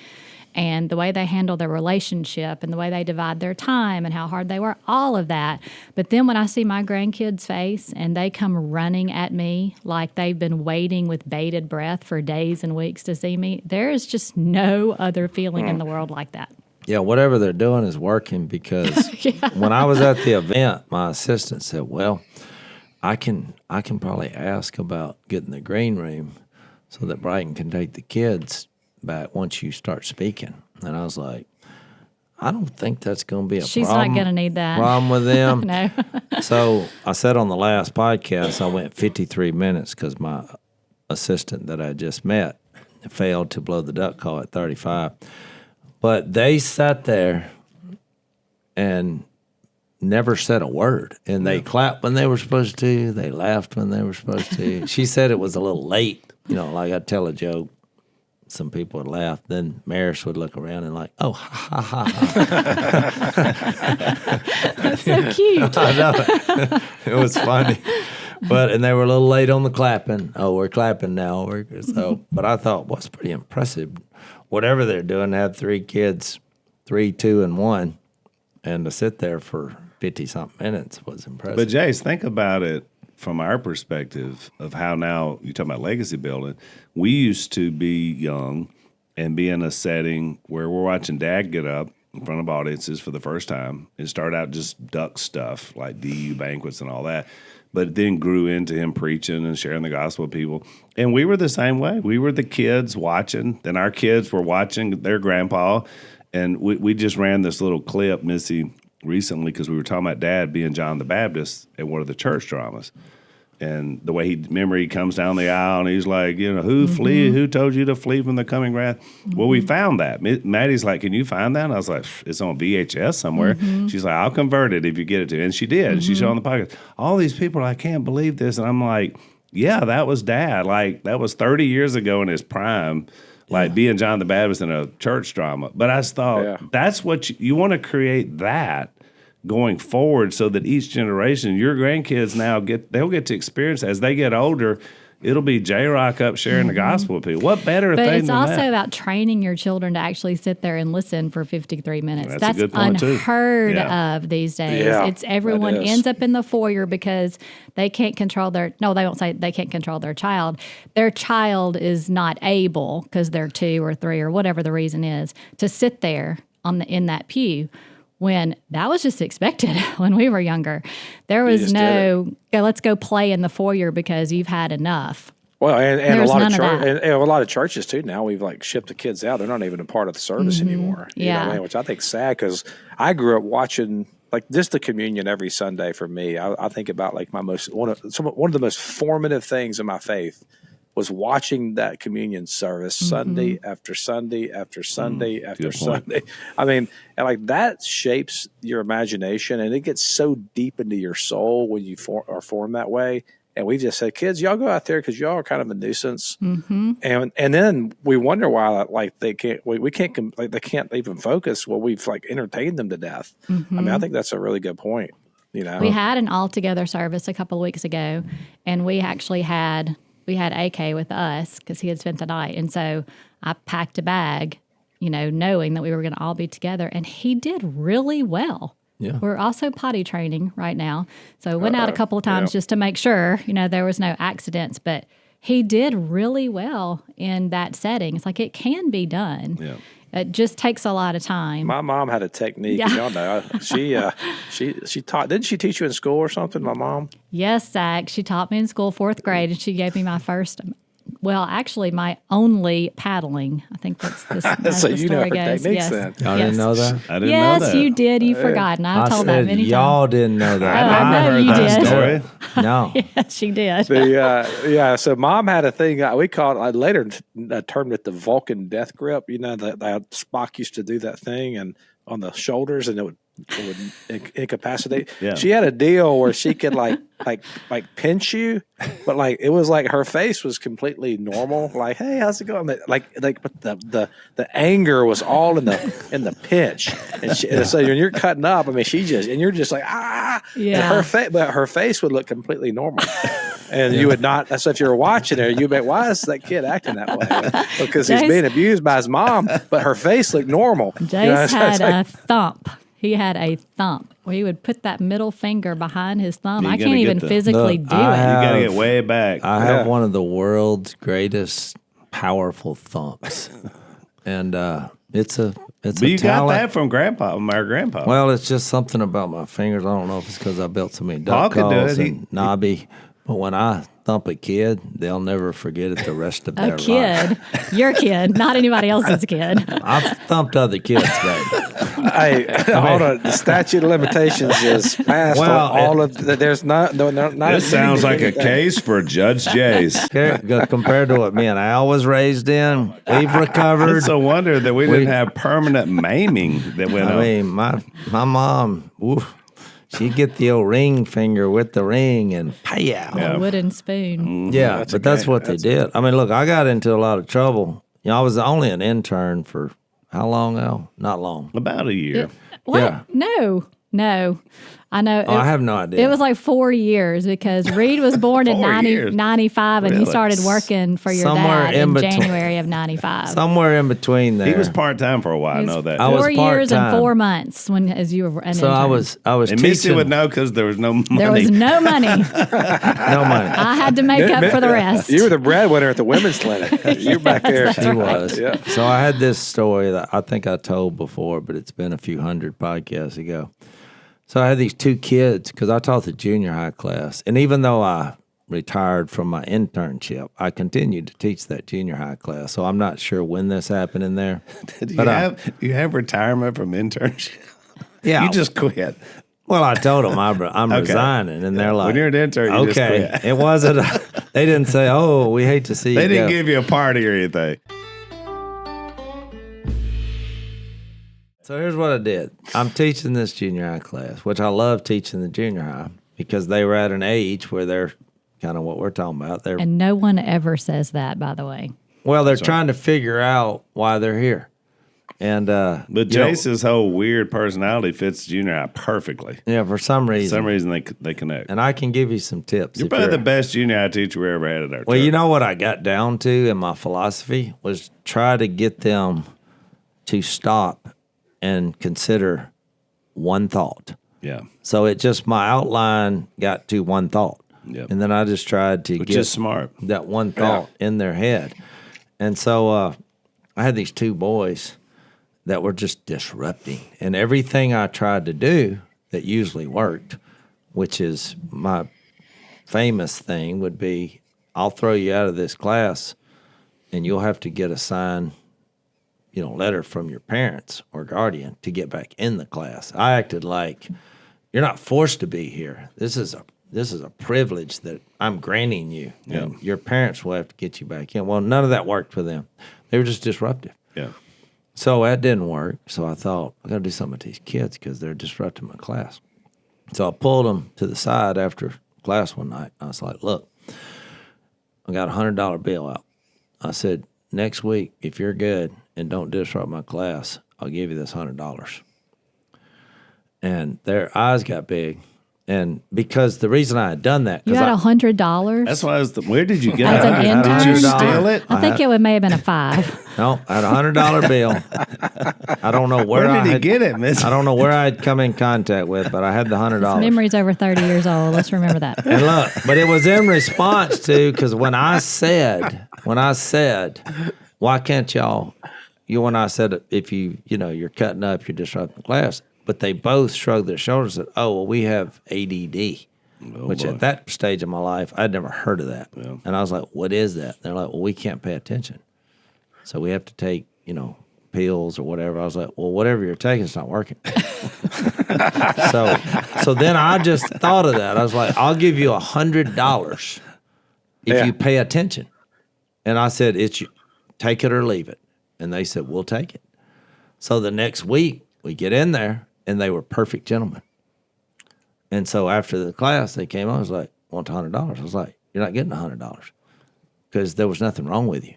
and the way they handle their relationship and the way they divide their time and how hard they work, all of that. But then when I see my grandkids' face and they come running at me like they've been waiting with bated breath for days and weeks to see me, there is just no other feeling in the world like that. Yeah, whatever they're doing is working because when I was at the event, my assistant said, well, I can probably ask about getting the green room so that Brighton can take the kids back once you start speaking. And I was like, I don't think that's going to be a She's problem. not going to need that. Problem with them. No. So I said on the last podcast, I went 53 minutes because my assistant that I just met failed to blow the duck call at 35. But they sat there and never said a word. And they clapped when they were supposed to. They laughed when they were supposed to. She said it was a little late. Like I'd tell a joke. Some people would laugh. Then Maris would look around and like, oh, ha, ha, ha. That's so cute. I know. It was funny. And they were a little late on the clapping. Oh, we're clapping now. But I thought, what's pretty impressive. Whatever they're doing, to have 3 kids, 3, 2, and 1, and to sit there for 50-something minutes was impressive. But, Jase, think about it from our perspective of how now you're talking about legacy building. We used to be young and be in a setting where we're watching Dad get up in front of audiences for the first time and start out just duck stuff like DU banquets and all that. But then grew into him preaching and sharing the gospel with people. And we were the same way. We were the kids watching. Then our kids were watching their grandpa. And we just ran this little clip, Missy, recently because we were talking about Dad being John the Baptist at one of the church dramas. And the way he comes down the aisle and he's like, who told you to flee from the coming wrath? Well, we found that. Maddie's like, can you find that? And I was like, it's on VHS somewhere. She's like, I'll convert it if you get it to. And she did. She showed on the podcast. All these people are like, I can't believe this. And I'm like, yeah, that was Dad. Like, that was 30 years ago in his prime, like being John the Baptist in a church drama. But I just thought, that's what you want to create that going forward so that each generation, your grandkids now they'll get to experience as they get older. It'll be J-Rock up sharing the gospel with people. What better thing than that? But it's also about training your children to actually sit there and listen for 53 minutes. That's a good point unheard of these days. Yeah, it's everyone ends up in the foyer because they can't control they won't say they can't control their child. Their child is not able, because they're 2 or 3 or whatever the reason is, to sit there in that pew. When that was just expected when we were younger. There was no, let's go play in the foyer because you've had enough. Well, and a There's lot none of of that. and a lot of churches too. Now we've like shipped the kids out; they're not even a part of the service anymore. You know what I mean? Which I think is sad because I grew up watching like just the communion every Sunday. For me, I think about like one of the most formative things in my faith was watching that communion service Sunday after Sunday after Sunday after Sunday. I mean, and like that shapes your imagination, and it gets so deep into your soul when you are formed that way. And we just said, kids, y'all go out there because y'all are kind of a nuisance. And then we wonder why like they can't we can't like they can't even focus. Well, we've like entertained them to death. I mean, I think that's a really good point. You know, we had an all together service a couple of weeks ago, and we actually had AK with us because he had spent the night, and so I packed a bag, you know, knowing that we were going to all be together, and he did really well. Yeah. We're also potty training right now. So went out a couple of times just to make sure, you know, there was no accidents. But he did really well in that setting. It's like it can be done. Yeah. It just takes a lot of time. My mom had a technique. Yeah. Y'all know. She taught. Didn't she teach you in school or something, my mom? Yes, Zach. She taught me in school, 4th grade, and she gave me my first... Well, actually, my only paddling. I think that's the so the you story know her goes. techniques Yes. then. Y'all didn't know that? I didn't know that. Yes, you did. You forgot. And I've told that many times. Y'all didn't know that. I know you did. Story. No. Yes, she did. So mom had a thing we called. I later termed it the Vulcan death grip. You know that Spock used to do that thing and on the shoulders, and it would incapacitate. Yeah. She had a deal where she could like pinch you, but like it was like her face was completely normal. Like, hey, how's it going? But the anger was all in the pinch, and so when you're cutting up, I mean, you're just like yeah. But her face would look completely normal, and you would not. So if you were watching her, you'd be, why is that kid acting that way? Because he's being abused by his mom, but her face looked normal. Jace had a thump. He had a thump where he would put that middle finger behind his thumb. I can't even physically do it. You got to get way back. I have one of the world's greatest powerful thumps. And it's a but you got that from my grandpa. Well, it's just something about my fingers. I don't know if it's because I built so many duck calls and knobby. But when I thump a kid, they'll never forget it the rest of their life. A kid? Your kid, not anybody else's kid. I've thumped other kids, baby. Hold on. The statute of limitations is passed on all of there's not. This sounds like a case for Judge Jace. Compared to what me and Al was raised in, we've recovered. It's a wonder that we didn't have permanent maiming that went on. I mean, my mom, she'd get the old ring finger with the ring and pow. A wooden spoon. Yeah, that's what they did. I mean, look, I got into a lot of trouble. You know, I was only an intern for how long, Al? Not long. About a year. What? Yeah. No. I know. I have no idea. It was like 4 years because Reed was born in 95 and you started working for your dad in January of 95. Somewhere in between there. He was part-time for a while, I know that. 4 years and 4 months as you were an intern. I was and teaching. Missy would know because there was no money. There was no money. No money. I had to make up for the rest. You were the breadwinner at the women's clinic. You were back there. She was. Yeah. So I had this story that I think I told before, but it's been a few hundred podcasts ago. So I had these 2 kids because I taught the junior high class. And even though I retired from my internship, I continued to teach that junior high class. So I'm not sure when this happened in there. Do you have retirement from internship? Yeah. You just quit. Well, I told them I'm resigning. And they're like, when you're an intern, you just quit. It wasn't, they didn't say, oh, we hate to see you They didn't give you a party or anything. So here's what I did. I'm teaching this junior high class, which I love teaching the junior high because they were at an age where they're kind of what we're talking about. And no one ever says that, by the way. Well, they're trying to figure out why they're here. And but Jace's whole weird personality fits junior high perfectly. Yeah, for some reason. They connect. And I can give you some tips. You're probably the best junior high teacher we ever had at our church. Well, you know what I got down to in my philosophy was try to get them to stop and consider one thought. Yeah. So my outline got to one thought. Yep. And then I just tried to Which get is smart. that one thought in their head. And so I had these 2 boys that were just disrupting. And everything I tried to do that usually worked, which is my famous thing would be I'll throw you out of this class, and you'll have to get a signed, letter from your parents or guardian to get back in the class. I acted like you're not forced to be here. This is a privilege that I'm granting you, and your parents will have to get you back in. Well, none of that worked for them. They were just disruptive. Yeah. So that didn't work. So I thought, I got to do something with these kids because they're disrupting my class. So I pulled them to the side after class one night. I was like, look, I got a $100 bill out. I said, next week, if you're good and don't disrupt my class, I'll give you this $100. And their eyes got big. And because the reason I had done that, you had $100. That's why where did you get as it? an intern? Did you steal it? I think it may have been a $5. No, I had a $100 bill. I don't know where did he get it, Miss? I don't know where I had come in contact with, but I had the $100. Memory's over 30 years old. Let's remember that. And look, but it was in response to, because when I said, why can't y'all? When I said if you're cutting up, you're disrupting class. But they both shrugged their shoulders and said, oh, well, we have ADD, which at that stage of my life, I'd never heard of that. Yeah. And I was like, what is that? They're like, well, we can't pay attention. So we have to take, pills or whatever. I was like, well, whatever you're taking, it's not working. So then I just thought of that. I was like, I'll give you $100 if you pay attention. And I said, take it or leave it. And they said, we'll take it. So the next week, we get in there. And they were perfect gentlemen. And so after the class, they came on. I was like, want $100? I was like, you're not getting $100 because there was nothing wrong with you.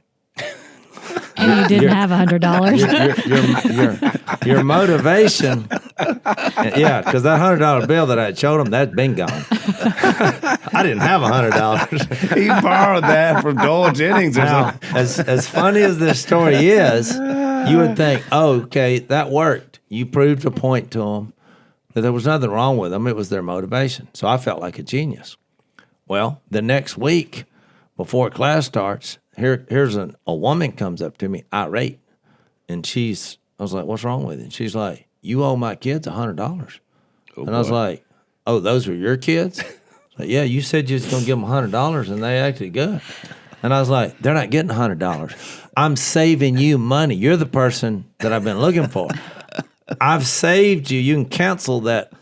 And you didn't have $100. Your motivation, because that $100 bill that I had showed them, that's been gone. I didn't have $100. He borrowed that from Doyle Jennings or something. As funny as this story is, you would think, oh, okay, that worked. You proved a point to them that there was nothing wrong with them. It was their motivation. So I felt like a genius. Well, the next week, before class starts, here's a woman comes up to me, irate. And I was like, what's wrong with you? And she's like, you owe my kids $100. Oh, and I was like, oh, those are your kids? Like, yeah, you said you was going to give them $100, and they acted good. And I was like, they're not getting $100. I'm saving you money. You're the person that I've been looking for. I've saved you. You can cancel that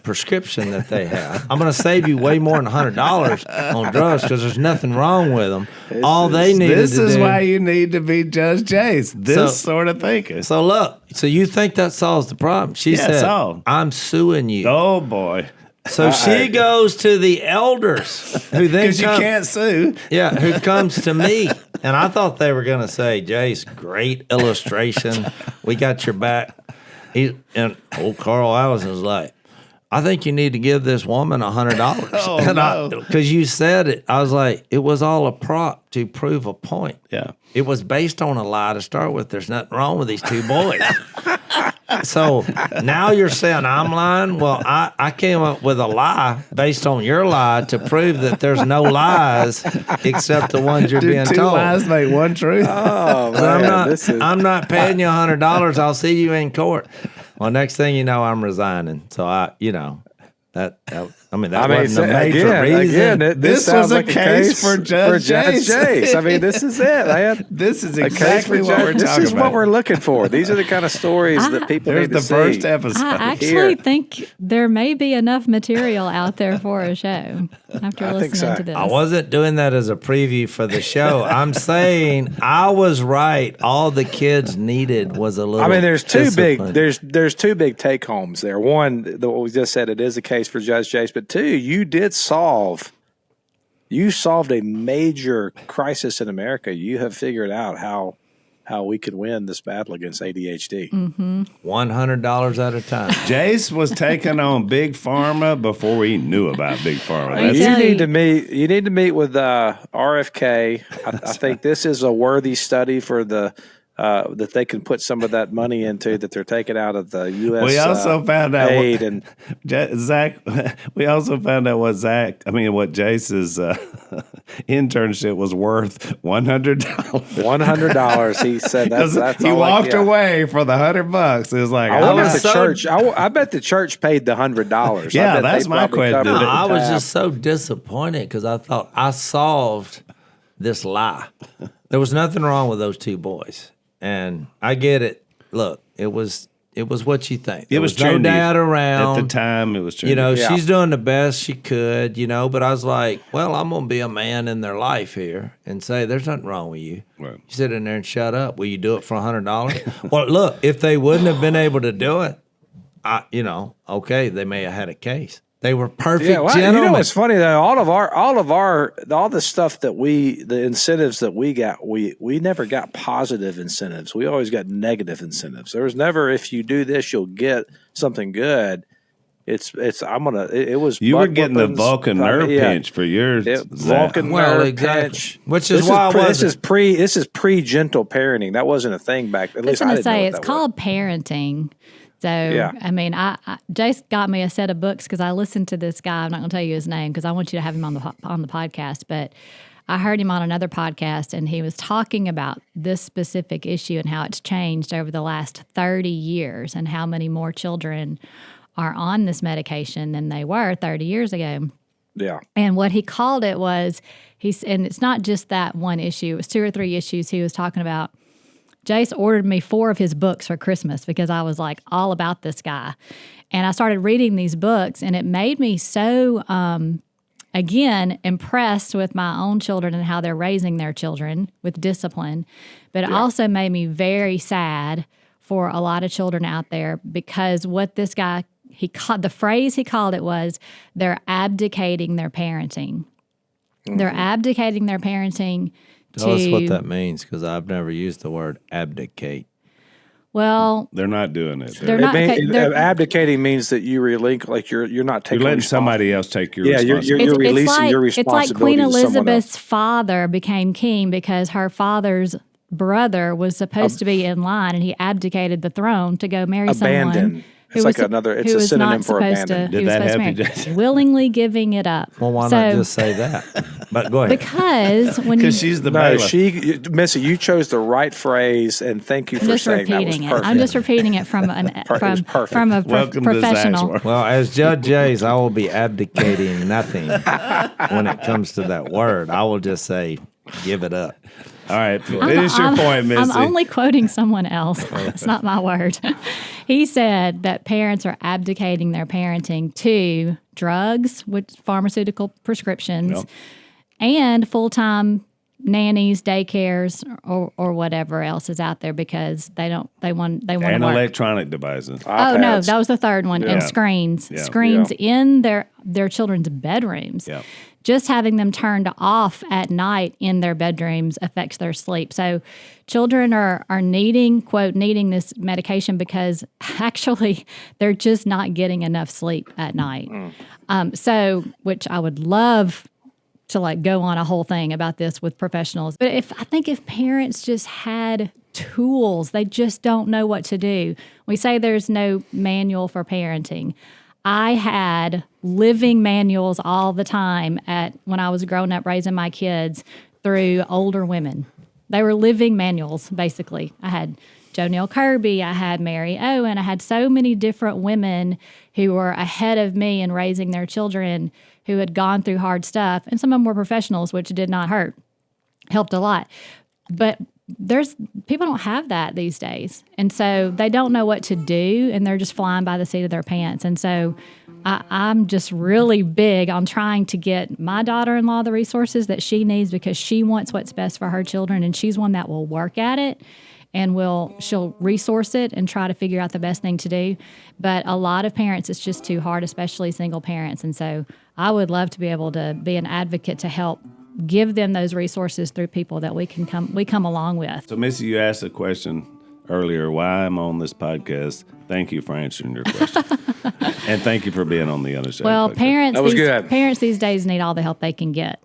prescription that they have. I'm going to save you way more than $100 on drugs because there's nothing wrong with them. All they needed to do. This is why you need to be Judge Jace. This sort of thinking. So look, you think that solves the problem? She said, I'm suing you. Oh, boy. So she goes to the elders who then because you can't sue. Yeah, who comes to me. And I thought they were going to say, Jace, great illustration. We got your back. And old Carl Allison was like, I think you need to give this woman $100. Oh, no. Because you said it. I was like, it was all a prop to prove a point. Yeah. It was based on a lie to start with. There's nothing wrong with these two boys. So now you're saying I'm lying? Well, I came up with a lie based on your lie to prove that there's no lies except the ones you're being two told. Two lies make one truth. Oh, man. I'm not paying you $100. I'll see you in court. Well, next thing you know, I'm resigning. So that wasn't a major reason. Again, this was a case for Judge Jace. I mean, this is it. This is exactly what we're talking about. This is what we're looking for. These are the kind of stories that people need to see. There's the first episode. I actually think there may be enough material out there for a show after listening to this. I wasn't doing that as a preview for the show. I'm saying I was right. All the kids needed was a little. I mean, there's two discipline. big. There's two big take homes there. One, what we just said, it is a case for Judge Jace, but two, you solved a major crisis in America. You have figured out how we can win this battle against ADHD. Mm-hmm. $100 at a time. Jace was taking on Big Pharma before we knew about Big Pharma. You need to meet with RFK. I think this is a worthy study for the that they can put some of that money into that they're taking out of the U.S. We also found out aid and Zach. We also found out what Jase's internship was worth $100. $100. He said that's he all walked away for the $100. It was like I bet the church paid the $100. Yeah, that's my question. No, I was just so disappointed because I thought I solved this lie. There was nothing wrong with those two boys. And I get it. Look, it was what you think. There was no dad around. At the time, it was trendy. She's doing the best she could, but I was like, well, I'm going to be a man in their life here and say, there's nothing wrong with you. Right. You sit in there and shut up. Will you do it for $100? Well, look, if they wouldn't have been able to do it, okay, they may have had a case. They were perfect gentlemen. It's funny though. All the stuff that the incentives that we got, we never got positive incentives. We always got negative incentives. There was never, if you do this, you'll get something good. It was. You were getting the Vulcan nerve pinch for yours. Vulcan nerve pinch, which is why this is pre gentle parenting. That wasn't a thing back. At least I didn't know it's called parenting. So, I mean, Jase got me a set of books because I listened to this guy. I'm not going to tell you his name because I want you to have him on the podcast. But I heard him on another podcast, and he was talking about this specific issue and how it's changed over the last 30 years and how many more children are on this medication than they were 30 years ago. Yeah. And what he called it was, and it's not just that one issue. It was 2 or 3 issues he was talking about. Jase ordered me 4 of his books for Christmas because I was like all about this guy. And I started reading these books, and it made me so, again, impressed with my own children and how they're raising their children with discipline. But it also made me very sad for a lot of children out there because what this guy, the phrase he called it was, they're abdicating their parenting. Mm-hmm. They're abdicating their parenting. Tell us what that means, because I've never used the word abdicate. Well, they're not doing it. Abdicating means that you relinquish, like you're not taking. You're letting somebody else take your responsibility. You're releasing your responsibility. It's like Queen Elizabeth's father became king because her father's brother was supposed to be in line, and he abdicated the throne to go marry someone. It's like it's a synonym for abandon. Did that happen, Jase? Willingly giving it up. Well, why not just say that? But go ahead. Because she's the bailiff. Missy, you chose the right phrase, and thank you for saying that was perfect. I'm just repeating it from a professional. Well, as Judge Jace, I will be abdicating nothing when it comes to that word. I will just say, give it up. All right, finish your point, Missy. I'm only quoting someone else. It's not my word. He said that parents are abdicating their parenting to drugs, with pharmaceutical prescriptions, and full-time nannies, daycares, or whatever else is out there because they want and to work. Electronic devices. iPads. Oh no, that was the third one. And screens in their children's bedrooms. Yeah. Just having them turned off at night in their bedrooms affects their sleep. So children are needing this medication because actually they're just not getting enough sleep at night. So, which I would love to go on a whole thing about this with professionals. But I think if parents just had tools, they just don't know what to do. We say there's no manual for parenting. I had living manuals all the time when I was growing up raising my kids through older women. They were living manuals, basically. I had Jo Neal Kirby, I had Mary Owen, I had so many different women who were ahead of me in raising their children who had gone through hard stuff, and some of them were professionals, which did not hurt. Helped a lot. But people don't have that these days. And so they don't know what to do, and they're just flying by the seat of their pants. And so I'm just really big on trying to get my daughter-in-law the resources that she needs because she wants what's best for her children, and she's one that will work at it and she'll resource it and try to figure out the best thing to do. But a lot of parents, it's just too hard, especially single parents. And so I would love to be able to be an advocate to help give them those resources through people that we come along with. So, Missy, you asked a question earlier, why I'm on this podcast. Thank you for answering your question. And thank you for being on the Unashamed podcast. Parents these days need all the help they can get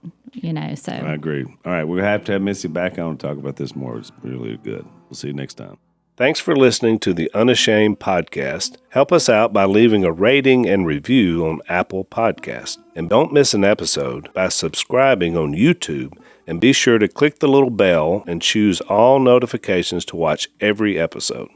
So I agree. All right, we're going to have Missy back on and talk about this more. It's really good. We'll see you next time. Thanks for listening to the Unashamed podcast. Help us out by leaving a rating and review on Apple Podcasts. And don't miss an episode by subscribing on YouTube. And be sure to click the little bell and choose all notifications to watch every episode.